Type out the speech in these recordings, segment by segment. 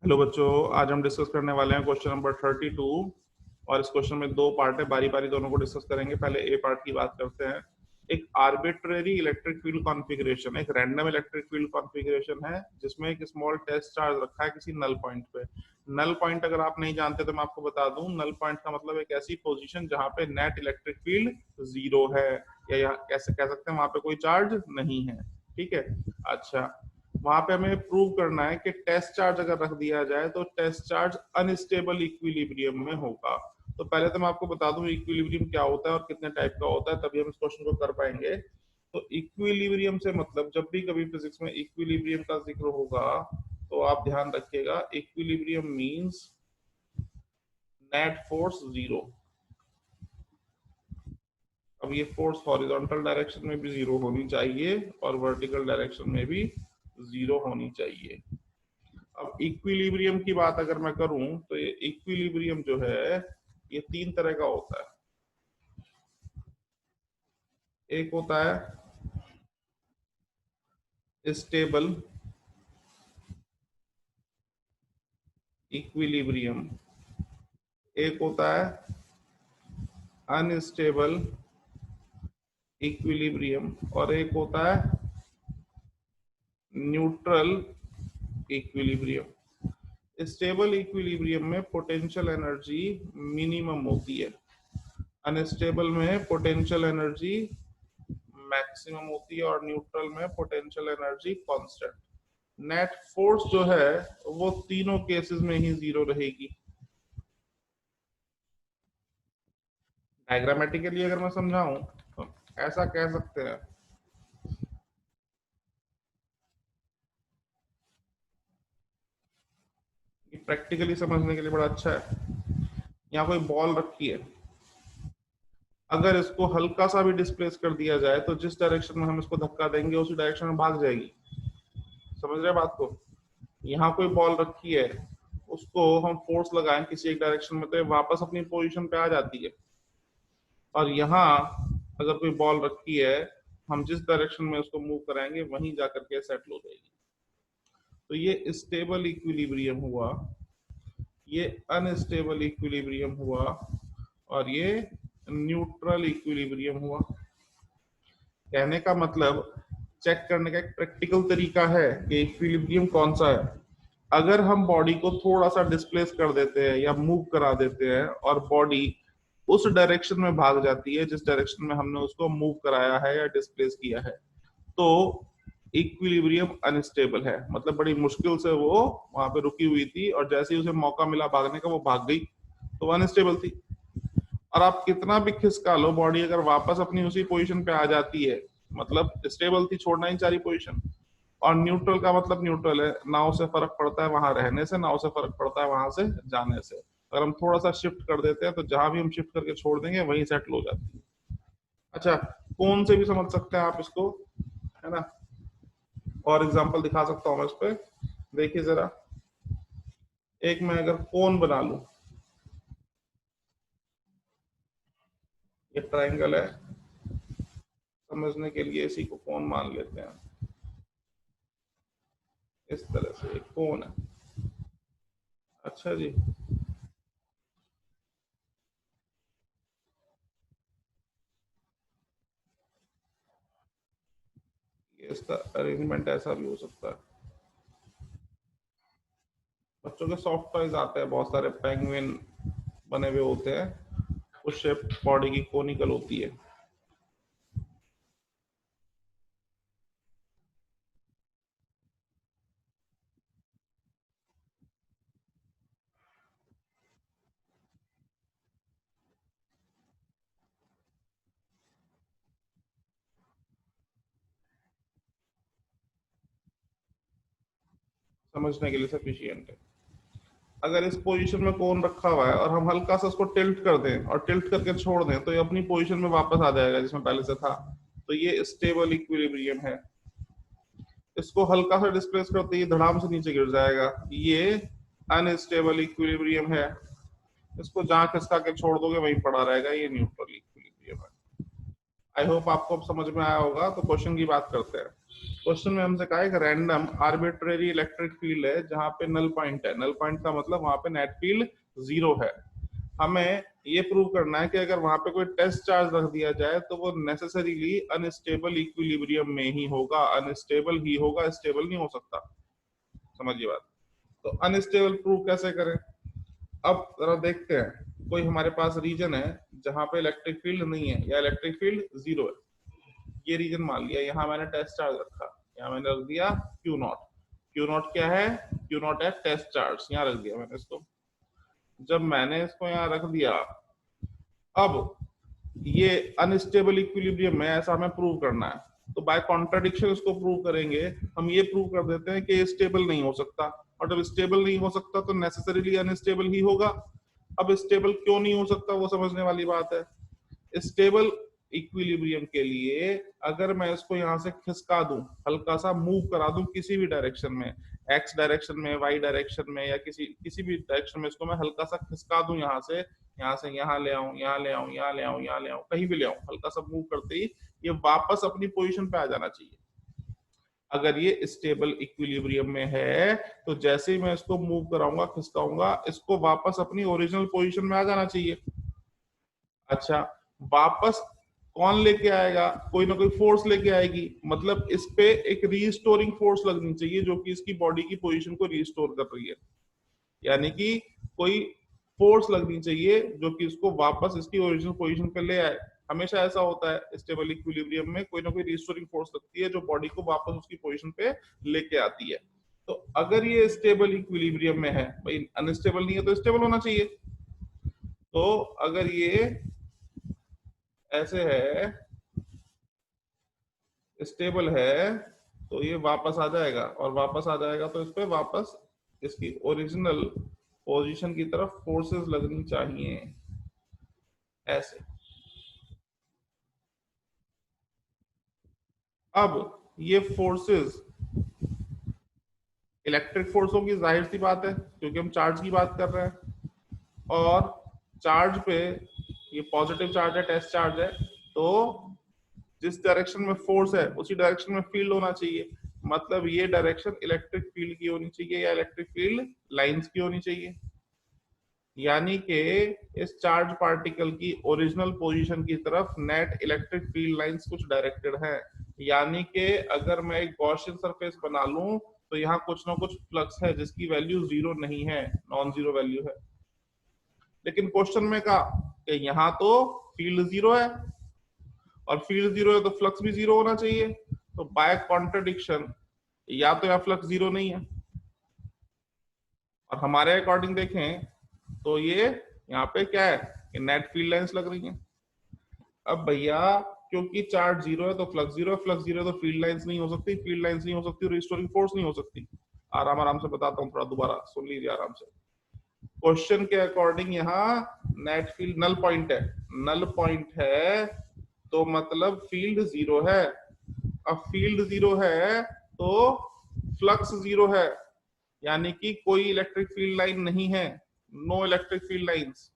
Hello बच्चों, आज हम डिस्कस करने वाले हैं क्वेश्चन नंबर 32 और इस क्वेश्चन में दो पार्ट है, बारी बारी दोनों को डिस्कस करेंगे। पहले ए पार्ट की बात करते हैं। एक आर्बिट्रेरी इलेक्ट्रिक फील्ड कॉन्फ़िगरेशन, एक रैंडम इलेक्ट्रिक फील्ड कॉन्फ़िगरेशन है जिसमें एक स्मॉल टेस्ट चार्ज रखा है किसी नल पॉइंट पे। नल पॉइंट अगर आप नहीं जानते तो मैं आपको बता दूं, नल पॉइंट का मतलब एक ऐसी पोजीशन जहां पे नेट इलेक्ट्रिक फील्ड जीरो है, या कैसे कह सकते हैं वहां पे कोई चार्ज नहीं है। ठीक है, अच्छा, वहां पे हमें प्रूव करना है कि टेस्ट चार्ज अगर रख दिया जाए तो टेस्ट चार्ज अनस्टेबल इक्विलिब्रियम में होगा। तो पहले तो मैं आपको बता दूं इक्विलिब्रियम क्या होता है और कितने टाइप का होता है, तभी हम इस क्वेश्चन को कर पाएंगे। तो इक्विलिब्रियम से मतलब जब भी कभी फिजिक्स में इक्विलिब्रियम का जिक्र होगा तो आप ध्यान रखिएगा, equilibrium means net force zero. अब ये फोर्स हॉरिजॉन्टल डायरेक्शन में भी जीरो होनी चाहिए और वर्टिकल डायरेक्शन में भी जीरो होनी चाहिए। अब इक्विलिब्रियम की बात अगर मैं करूं तो ये इक्विलिब्रियम जो है ये तीन तरह का होता है। एक होता है स्टेबल इक्विलिब्रियम, एक होता है अनस्टेबल इक्विलिब्रियम और एक होता है न्यूट्रल इक्विलिब्रियम। स्टेबल इक्विलिब्रियम में पोटेंशियल एनर्जी मिनिमम होती है, अनस्टेबल में पोटेंशियल एनर्जी मैक्सिमम होती है और न्यूट्रल में potential energy constant. Net force जो है वो तीनों केसेस में ही जीरो रहेगी। डायग्रामेटिकली अगर मैं समझाऊं तो ऐसा कह सकते हैं, प्रैक्टिकली समझने के लिए बड़ा अच्छा है। यहाँ कोई बॉल रखी है, अगर इसको हल्का सा भी डिस्प्लेस कर दिया जाए तो जिस डायरेक्शन में हम इसको धक्का देंगे उसी डायरेक्शन में भाग जाएगी। समझ रहे बात को? यहाँ कोई बॉल रखी है, उसको हम फोर्स लगाएं किसी एक डायरेक्शन में तो ये वापस अपनी पोजीशन पे आ जाती है। और यहाँ अगर कोई बॉल रखी है, हम जिस डायरेक्शन में उसको मूव कराएंगे वहीं जाकर के सेटल हो जाएगी। तो ये स्टेबल इक्विलिब्रियम हुआ, ये अनस्टेबल इक्विलिब्रियम हुआ और ये न्यूट्रल इक्विलिब्रियम हुआ। कहने का मतलब चेक करने का एक प्रैक्टिकल तरीका है कि इक्विलिब्रियम कौन सा है। अगर हम बॉडी को थोड़ा सा डिस्प्लेस कर देते हैं या मूव करा देते हैं और बॉडी उस डायरेक्शन में भाग जाती है जिस डायरेक्शन में हमने उसको मूव कराया है या डिस्प्लेस किया है, तो इक्विलिब्रियम अनस्टेबल है। मतलब बड़ी मुश्किल से वो वहां पे रुकी हुई थी और जैसे ही उसे मौका मिला भागने का वो भाग गई, तो वो अनस्टेबल थी। और आप कितना भी खिसका लो, बॉडी अगर वापस अपनी उसी पोजीशन पे आ जाती है, मतलब स्टेबल थी, छोड़ना ही चाह रही पोजीशन। और न्यूट्रल का मतलब न्यूट्रल है, ना उसे फर्क पड़ता है वहां रहने से, ना उसे फर्क पड़ता है वहां से जाने से। अगर हम थोड़ा सा शिफ्ट कर देते हैं तो जहां भी हम शिफ्ट करके छोड़ देंगे वहीं सेटल हो जाती है। अच्छा, कौन से भी समझ सकते हैं आप इसको, है ना? और एग्जांपल दिखा सकता हूं मैं इस पे, देखिए जरा। एक मैं अगर कोन बना लूं, ये ट्राइंगल है, समझने के लिए इसी को कोन मान लेते हैं। इस तरह से एक कोन है। अच्छा जी, ये इसका अरेंजमेंट ऐसा भी हो सकता है। बच्चों के सॉफ्ट टॉयज आते हैं, बहुत सारे पेंगुइन बने हुए होते हैं, उस शेप बॉडी की कोनिकल होती है। समझने के लिए सफिशियंट है। अगर इस पोजीशन में कोन रखा हुआ है और हम हल्का सा उसको टिल्ट कर दें और टिल्ट करके छोड़ दें तो ये अपनी पोजीशन में वापस आ जाएगा जिसमें पहले से था। तो ये स्टेबल इक्विलिब्रियम है। इसको हल्का सा डिस्प्लेस करते ही धड़ाम से नीचे गिर जाएगा, ये अनस्टेबल इक्विलिब्रियम है। इसको जहां खिसका के छोड़ दोगे वहीं पड़ा रहेगा, ये न्यूट्रल इक्विलिब्रियम है। आई होप आपको अब समझ में आया होगा। तो क्वेश्चन की बात करते हैं। क्वेश्चन में हमसे कहा एक रैंडम आर्बिट्रेरी इलेक्ट्रिक फील्ड है जहां पे नल पॉइंट है। नल पॉइंट का मतलब वहां पे नेट फील्ड जीरो है। हमें ये प्रूव करना है कि अगर वहां पे कोई टेस्ट चार्ज रख दिया जाए तो वो नेसेसरीली अनस्टेबल इक्विलिब्रियम में ही होगा, अनस्टेबल ही होगा, स्टेबल नहीं हो सकता। समझिए बात। तो अनस्टेबल प्रूव कैसे करें? अब जरा देखते हैं, कोई हमारे पास रीजन है जहां पे इलेक्ट्रिक फील्ड नहीं है या इलेक्ट्रिक फील्ड जीरो है। ये रीजन मान लिया, यहाँ मैंने टेस्ट चार्ज रखा, यहाँ मैंने रख दिया क्यू नॉट। क्यू नॉट क्या है? क्यू नॉट है टेस्ट चार्ज, यहाँ रख दिया मैंने इसको। जब मैंने इसको यहाँ रख दिया, अब ये अनस्टेबल इक्विलिब्रियम है ऐसा हमें प्रूव करना है। तो बाय कॉन्ट्रडिक्शन इसको प्रूव करेंगे। हम ये प्रूव कर देते हैं कि स्टेबल नहीं हो सकता, और जब स्टेबल नहीं हो सकता तो नेसेसरीली अनस्टेबल ही होगा। अब स्टेबल क्यों नहीं हो सकता वो समझने वाली बात है। स्टेबल इक्विलिब्रियम के लिए अगर मैं इसको यहाँ से खिसका दूं, हल्का सा मूव करा दूं किसी भी डायरेक्शन में, एक्स डायरेक्शन में, वाई डायरेक्शन में, या किसी किसी भी डायरेक्शन में इसको मैं हल्का सा खिसका दूं, यहाँ से यहाँ ले आऊं, यहाँ ले आऊं, यहाँ ले आऊं, यहाँ ले आऊं, कहीं भी ले आऊं, हल्का सा मूव करते ही ये वापस अपनी पोजीशन पे आ जाना चाहिए। अगर ये स्टेबल इक्विलिब्रियम में है तो जैसे ही मैं इसको मूव कराऊंगा, खिसकाऊंगा, इसको वापस अपनी ओरिजिनल पोजीशन में आ जाना चाहिए। अच्छा, वापस कौन लेके आएगा? कोई ना कोई फोर्स लेके आएगी, मतलब इस पे एक रीस्टोरिंग फोर्स लगनी चाहिए जो कि इसकी बॉडी की पोजीशन को रीस्टोर कर रही है। यानी कि कोई फोर्स लगनी चाहिए जो कि इसको वापस इसकी ओरिजिनल पोजीशन पे ले आए। हमेशा ऐसा होता है स्टेबल इक्विलिब्रियम में, कोई ना कोई रीस्टोरिंग फोर्स लगती है जो बॉडी को वापस उसकी पोजीशन पे लेके आती है। तो अगर ये स्टेबल इक्विलिब्रियम में है, भाई अनस्टेबल नहीं है तो स्टेबल होना चाहिए। तो अगर ये ऐसे है, स्टेबल है, तो ये वापस आ जाएगा, और वापस आ जाएगा तो इस पे वापस इसकी ओरिजिनल पोजीशन की तरफ फोर्सेस लगनी चाहिए, ऐसे। अब ये फोर्सेस इलेक्ट्रिक फोर्सों की, जाहिर सी बात है क्योंकि हम चार्ज की बात कर रहे हैं, और चार्ज पे ये पॉजिटिव चार्ज है, टेस्ट चार्ज है, तो जिस डायरेक्शन में फोर्स है उसी डायरेक्शन में फील्ड होना चाहिए। मतलब ये डायरेक्शन इलेक्ट्रिक फील्ड की होनी चाहिए या इलेक्ट्रिक फील्ड लाइंस की होनी चाहिए। यानी कि इस चार्ज पार्टिकल की ओरिजिनल पोजीशन की तरफ नेट इलेक्ट्रिक फील्ड लाइंस कुछ डायरेक्टेड है। यानी कि अगर मैं एक गॉसियन सरफेस बना लूं तो यहाँ कुछ ना कुछ फ्लक्स है जिसकी वैल्यू जीरो नहीं है, नॉन जीरो वैल्यू है। लेकिन क्वेश्चन में कहा कि यहाँ तो फील्ड जीरो है, और फील्ड जीरो है तो फ्लक्स भी जीरो होना चाहिए। तो बाय कॉन्ट्रडिक्शन या तो यहाँ फ्लक्स जीरो नहीं है, और हमारे अकॉर्डिंग देखें तो ये यहाँ पे क्या है कि नेट फील्ड लाइंस लग रही हैं। अब भैया क्योंकि चार्ज जीरो है तो फ्लक्स जीरो है, फ्लक्स जीरो है तो फील्ड लाइंस नहीं हो सकती, फील्ड लाइंस नहीं हो सकती, रिस्टोरिंग फोर्स नहीं हो सकती। आराम आराम से बताता हूँ, थोड़ा दोबारा सुन लीजिए आराम से। क्वेश्चन के अकॉर्डिंग यहाँ नेट फील्ड नल पॉइंट है, नल पॉइंट है तो मतलब फील्ड जीरो है। अब फील्ड जीरो है तो फ्लक्स जीरो है, यानी कि कोई इलेक्ट्रिक फील्ड लाइन नहीं है, नो इलेक्ट्रिक फील्ड लाइंस।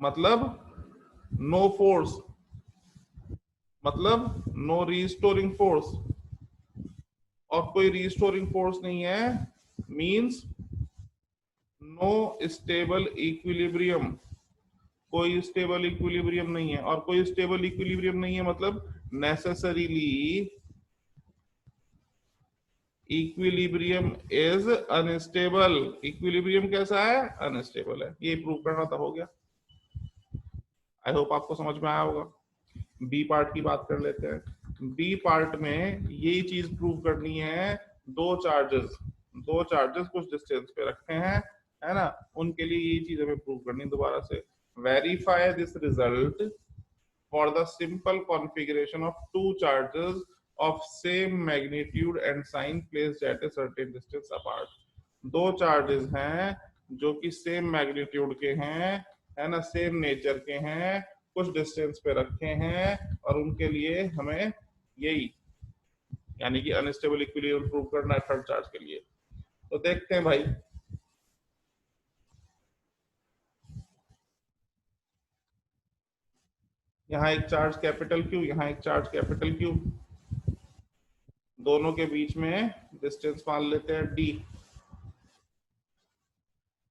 मतलब नो फोर्स, मतलब नो रीस्टोरिंग फोर्स, और कोई रीस्टोरिंग फोर्स नहीं है मींस नो स्टेबल इक्विलिब्रियम। कोई स्टेबल इक्विलिब्रियम नहीं है, और कोई स्टेबल इक्विलिब्रियम नहीं है मतलब necessarily equilibrium is unstable. Equilibrium कैसा है? अनस्टेबल है। ये प्रूव करना था, हो गया। आई होप आपको समझ में आया होगा। बी पार्ट की बात कर लेते हैं। बी पार्ट में यही चीज प्रूव करनी है। दो चार्जेस कुछ डिस्टेंस पे रखे हैं, है ना, उनके लिए ये चीज हमें प्रूव करनी है। दोबारा से, verify this result for the simple configuration of two charges of same magnitude and sign placed at a certain distance apart। दो चार्जेस हैं जो कि सेम मैग्नीट्यूड के हैं, है ना, सेम नेचर के हैं, कुछ डिस्टेंस पे रखे हैं, और उनके लिए हमें यही यानी कि अनस्टेबल इक्विलिब्रियम प्रूव करना है थर्ड चार्ज के लिए। तो देखते हैं भाई। यहाँ एक चार्ज कैपिटल क्यू, यहाँ एक चार्ज कैपिटल क्यू, दोनों के बीच में डिस्टेंस मान लेते हैं डी।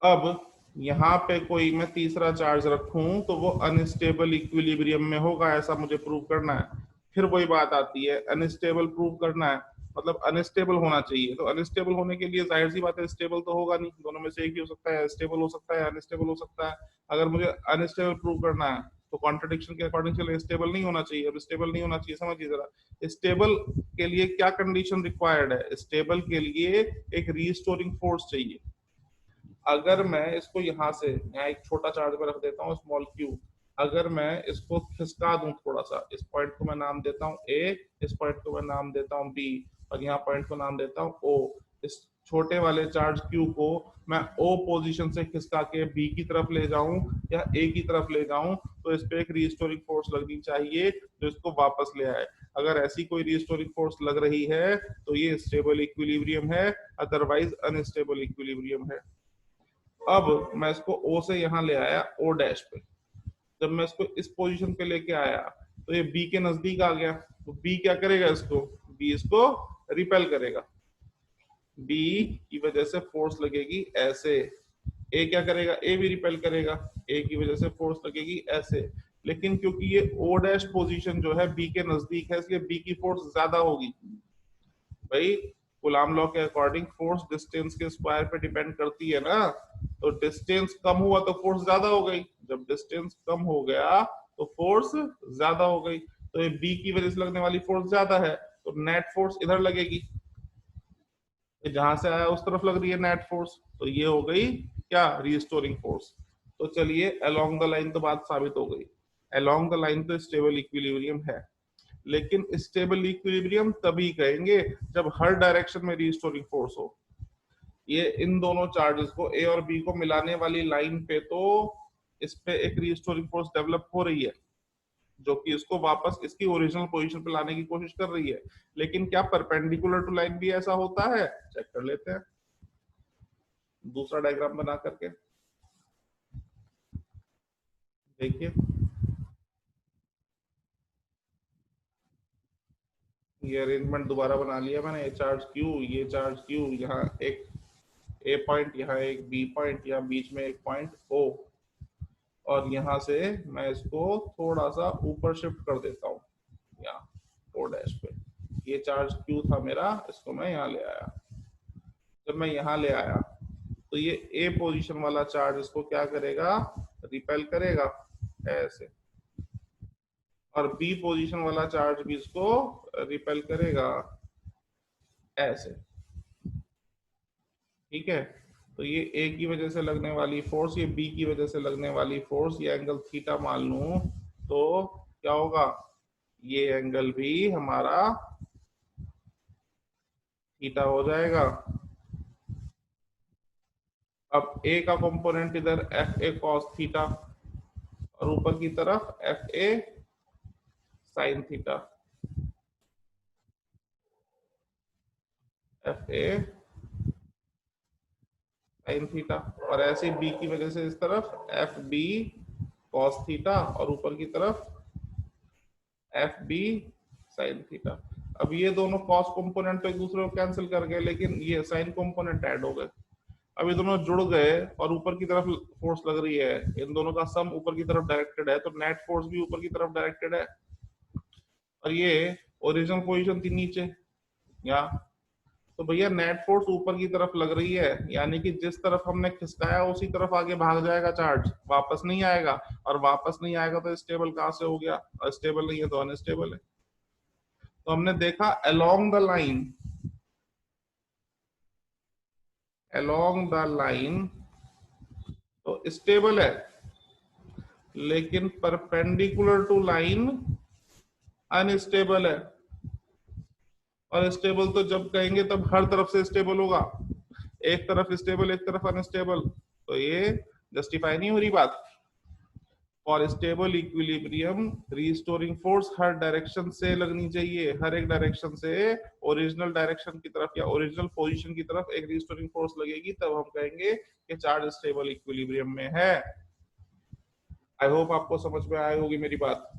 अब यहाँ पे कोई मैं तीसरा चार्ज रखूं तो वो अनस्टेबल इक्विलिब्रियम में होगा, ऐसा मुझे प्रूव करना है। फिर वही बात आती है, अनस्टेबल प्रूव करना है मतलब अनस्टेबल होना चाहिए। तो अनस्टेबल होने के लिए जाहिर सी बात है स्टेबल तो होगा नहीं, दोनों में से एक ही हो सकता है, स्टेबल हो सकता है, अनस्टेबल हो सकता है। अगर मुझे अनस्टेबल प्रूव करना है तो कॉन्ट्रडिक्शन के अकॉर्डिंग चले स्टेबल नहीं होना चाहिए। अब स्टेबल नहीं होना चाहिए, समझिए जरा, स्टेबल के लिए क्या कंडीशन रिक्वायर्ड है? स्टेबल के लिए एक रीस्टोरिंग फोर्स चाहिए। अगर मैं इसको यहाँ से, यहाँ एक छोटा चार्ज में रख देता हूँ स्मॉल क्यू, अगर मैं इसको खिसका दूं थोड़ा सा, इस पॉइंट को मैं नाम देता हूँ ए, इस पॉइंट को मैं नाम देता हूँ बी, और यहाँ पॉइंट को नाम देता हूँ ओ। इस छोटे वाले चार्ज क्यू को मैं ओ पोजीशन से खिसका के बी की तरफ ले जाऊं या ए की तरफ ले जाऊं, तो इस पे एक रीस्टोरिंग फोर्स लगनी चाहिए जो इसको वापस ले आए। अगर ऐसी कोई रीस्टोरिंग फोर्स लग रही है तो ये स्टेबल इक्विलिब्रियम है, अदरवाइज अनस्टेबल इक्विलिब्रियम है। अब मैं इसको O से यहाँ ले आया O डैश पे, जब मैं इसको इस पोजीशन पे लेके आया तो ये B के नजदीक आ गया, तो B क्या करेगा? इसको B इसको रिपेल करेगा, B की वजह से फोर्स लगेगी ऐसे। A क्या करेगा? A भी रिपेल करेगा, A की वजह से फोर्स लगेगी ऐसे। लेकिन क्योंकि ये O डैश पोजीशन जो है B के नजदीक है, इसलिए B की फोर्स ज्यादा होगी। भाई कूलाम लॉ के अकॉर्डिंग फोर्स डिस्टेंस के स्क्वायर पे डिपेंड करती है ना, तो डिस्टेंस कम हुआ तो फोर्स ज्यादा हो गई, जब डिस्टेंस कम हो गया तो फोर्स ज्यादा हो गई। तो ये बी की वजह से लगने वाली फोर्स ज्यादा है, तो नेट फोर्स इधर लगेगी, जहां से आया उस तरफ लग रही है नेट फोर्स, तो ये हो गई क्या? Restoring force. तो चलिए अलोंग द लाइन तो बात साबित हो गई, अलोंग द लाइन तो स्टेबल इक्विलिब्रियम है। लेकिन स्टेबल इक्विलिब्रियम तभी कहेंगे जब हर डायरेक्शन में रीस्टोरिंग फोर्स हो। ये इन दोनों चार्जेस को ए और बी को मिलाने वाली लाइन पे तो इस पे एक रीस्टोरिंग फोर्स डेवलप हो रही है जो कि इसको वापस इसकी ओरिजिनल पोजीशन पे लाने की कोशिश कर रही है। लेकिन क्या परपेंडिकुलर टू लाइन भी ऐसा होता है? चेक कर लेते हैं दूसरा डायग्राम बना करके। देखिए ये अरेंजमेंट दोबारा बना लिया मैंने, ये चार्ज क्यू, ये चार्ज क्यू, यहाँ एक ए पॉइंट, यहाँ एक बी पॉइंट, यहाँ बीच में एक पॉइंट ओ, और यहाँ से मैं इसको थोड़ा सा ऊपर शिफ्ट कर देता हूँ यहाँ ओ डैश पे। ये चार्ज क्यू था मेरा, इसको मैं यहाँ ले आया। जब मैं यहाँ ले आया तो ये ए पोजीशन वाला चार्ज इसको क्या करेगा? रिपेल करेगा ऐसे, और बी पोजीशन वाला चार्ज भी इसको रिपेल करेगा ऐसे। ठीक है, तो ये ए की वजह से लगने वाली फोर्स, ये बी की वजह से लगने वाली फोर्स, ये एंगल थीटा मान लूं तो क्या होगा? ये एंगल भी हमारा थीटा हो जाएगा। अब ए का कंपोनेंट इधर एफ ए कॉस थीटा, और ऊपर की तरफ F A sine theta, F A sine theta, और ऐसे बी की वजह से इस तरफ एफ बी कॉस थीटा, और ऊपर की तरफ एफ बी साइन थीटा। अब ये दोनों कॉस कंपोनेंट तो एक दूसरे को कैंसिल कर गए, लेकिन ये साइन कंपोनेंट ऐड हो गए। अब ये दोनों जुड़ गए और ऊपर की तरफ फोर्स लग रही है, इन दोनों का सम ऊपर की तरफ डायरेक्टेड है, तो नेट फोर्स भी ऊपर की तरफ डायरेक्टेड है। और ये ओरिजिनल पोजीशन थी नीचे यहाँ, तो भैया नेट फोर्स ऊपर की तरफ लग रही है, यानी कि जिस तरफ हमने खिसकाया उसी तरफ आगे भाग जाएगा चार्ज, वापस नहीं आएगा। और वापस नहीं आएगा तो स्टेबल कहां से हो गया? स्टेबल नहीं है तो अनस्टेबल है। तो हमने देखा along the line, along the line तो स्टेबल है, लेकिन परपेंडिकुलर टू लाइन अनस्टेबल है। और स्टेबल तो जब कहेंगे तब हर तरफ से स्टेबल होगा, एक तरफ स्टेबल एक तरफ अनस्टेबल, तो ये जस्टिफाई नहीं हो रही बात। For stable equilibrium restoring force her direction से लगनी चाहिए, हर एक डायरेक्शन से ओरिजिनल डायरेक्शन की तरफ या ओरिजिनल पोजीशन की तरफ एक रीस्टोरिंग फोर्स लगेगी, तब हम कहेंगे कि चार्ज स्टेबल इक्विलिब्रियम में है। आई होप आपको समझ में आई होगी मेरी बात।